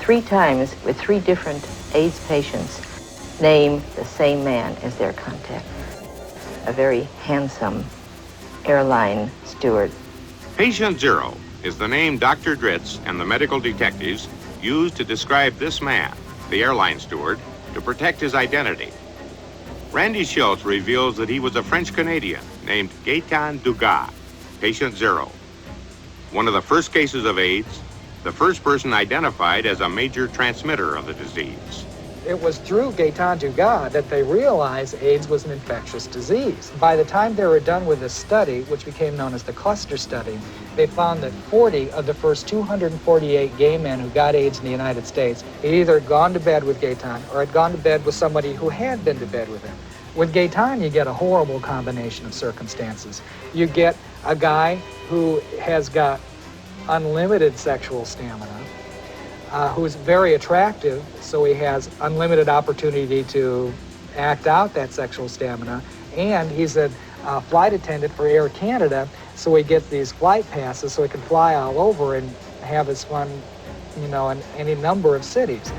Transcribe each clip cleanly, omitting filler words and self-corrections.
3 times with 3 different AIDS patients name the same man as their contact. A very handsome airline steward. Patient Zero is the name Dr. Dritz and the medical detectives used to describe this man, the airline steward, to protect his identity. Randy Schultz reveals that he was a French-Canadian named Gaetan Dugas, Patient Zero. One of the first cases of AIDS, the first person identified as a major transmitter of the disease. It was through Gaetan Dugas that they realized AIDS was an infectious disease. By the time they were done with this study, which became known as the cluster study, they found that 40 of the first 248 gay men who got AIDS in the United States had either gone to bed with Gaetan or had gone to bed with somebody who had been to bed with him. With Gaetan, you get a horrible combination of circumstances. You get a guy who has got unlimited sexual stamina, who's very attractive, so he has unlimited opportunity to act out that sexual stamina, and he's a flight attendant for Air Canada, so he gets these flight passes so he can fly all over and have his fun, in any number of cities.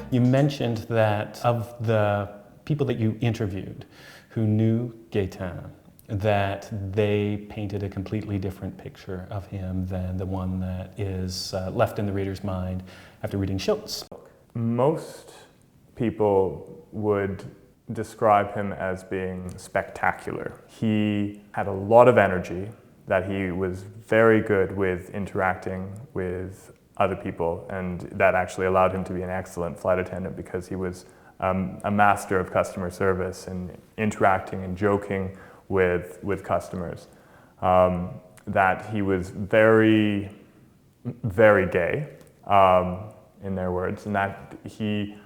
You mentioned that of the people that you interviewed who knew Gaetan, that they painted a completely different picture of him than the one that is left in the reader's mind after reading Schultz's book. Most people would describe him as being spectacular. He had a lot of energy, that he was very good with interacting with other people, and that actually allowed him to be an excellent flight attendant because he was a master of customer service and interacting and joking with customers. That he was very, very gay, in their words, and that he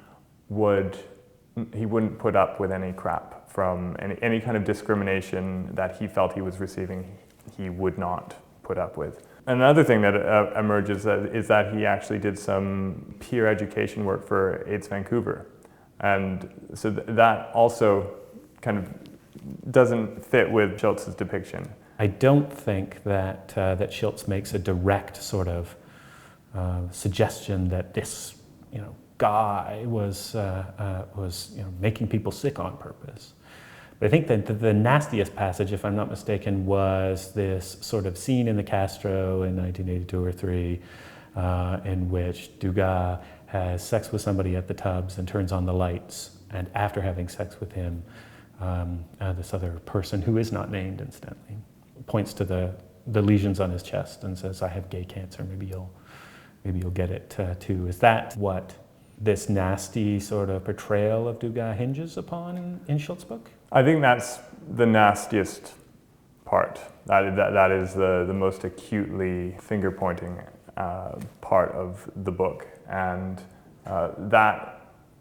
wouldn't put up with any crap from any kind of discrimination that he felt he was receiving. He would not put up with. Another thing that emerges is that he actually did some peer education work for AIDS Vancouver, and so that also kind of doesn't fit with Schultz's depiction. I don't think that that Schultz makes a direct sort of suggestion that this, guy was making people sick on purpose. But I think that the nastiest passage, if I'm not mistaken, was this sort of scene in the Castro in 1982 or 3, in which Dugas has sex with somebody at the tubs and turns on the lights, and after having sex with him, this other person, who is not named incidentally, points to the lesions on his chest and says, "I have gay cancer. Maybe you'll get it too." Is that what this nasty sort of portrayal of Dugas hinges upon in Schultz's book? I think that's the nastiest part. That is the most acutely finger-pointing part of the book, and that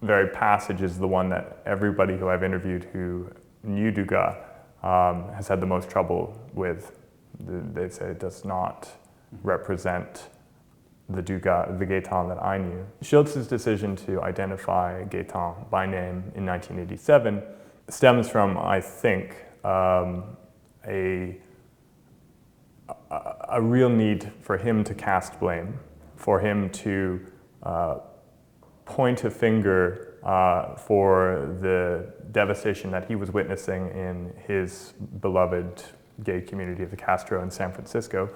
very passage is the one that everybody who I've interviewed who knew Dugas has had the most trouble with. They say it does not represent the Gaetan that I knew. Schultz's decision to identify Gaetan by name in 1987 stems from, I think, a real need for him to cast blame, for him to point a finger for the devastation that he was witnessing in his beloved gay community of the Castro in San Francisco.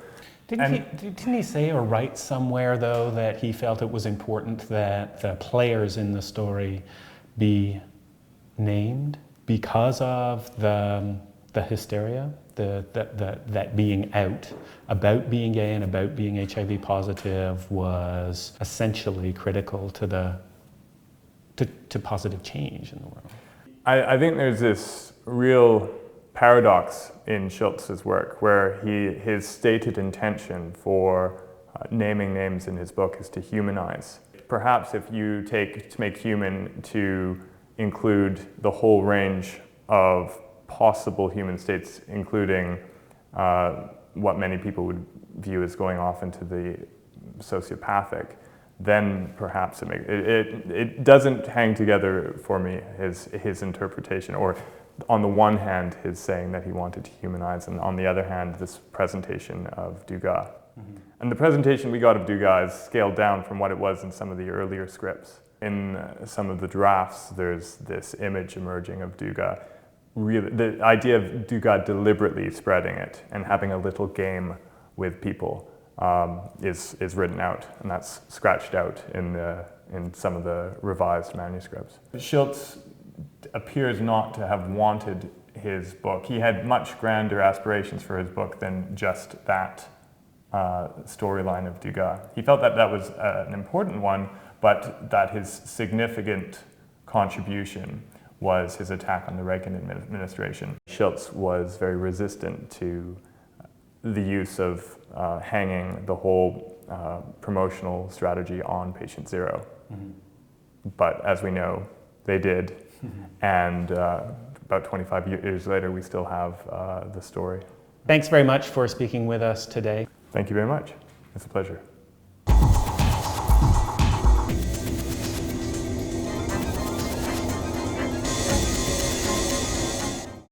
Didn't he say or write somewhere, though, that he felt it was important that the players in the story be named because of the hysteria, that being out about being gay and about being HIV positive was essentially critical to positive change in the world? I think there's this real paradox in Schultz's work where his stated intention for naming names in his book is to humanize. Perhaps if you take to make human to include the whole range of possible human states, including what many people would view as going off into the sociopathic, then perhaps it doesn't hang together for me, his interpretation, or on the one hand his saying that he wanted to humanize, and on the other hand this presentation of Dugas. And the presentation we got of Dugas is scaled down from what it was in some of the earlier scripts. In some of the drafts, there's this image emerging of Dugas. Really, the idea of Dugas deliberately spreading it and having a little game with people is written out, and that's scratched out in some of the revised manuscripts. Schultz appears not to have wanted his book. He had much grander aspirations for his book than just that storyline of Dugas. He felt that that was an important one, but that his significant contribution was his attack on the Reagan administration. Schultz was very resistant to the use of hanging the whole promotional strategy on patient zero. Mm-hmm. But as we know, they did. Mm-hmm. And about 25 years later, we still have the story. Thanks very much for speaking with us today. Thank you very much. It's a pleasure.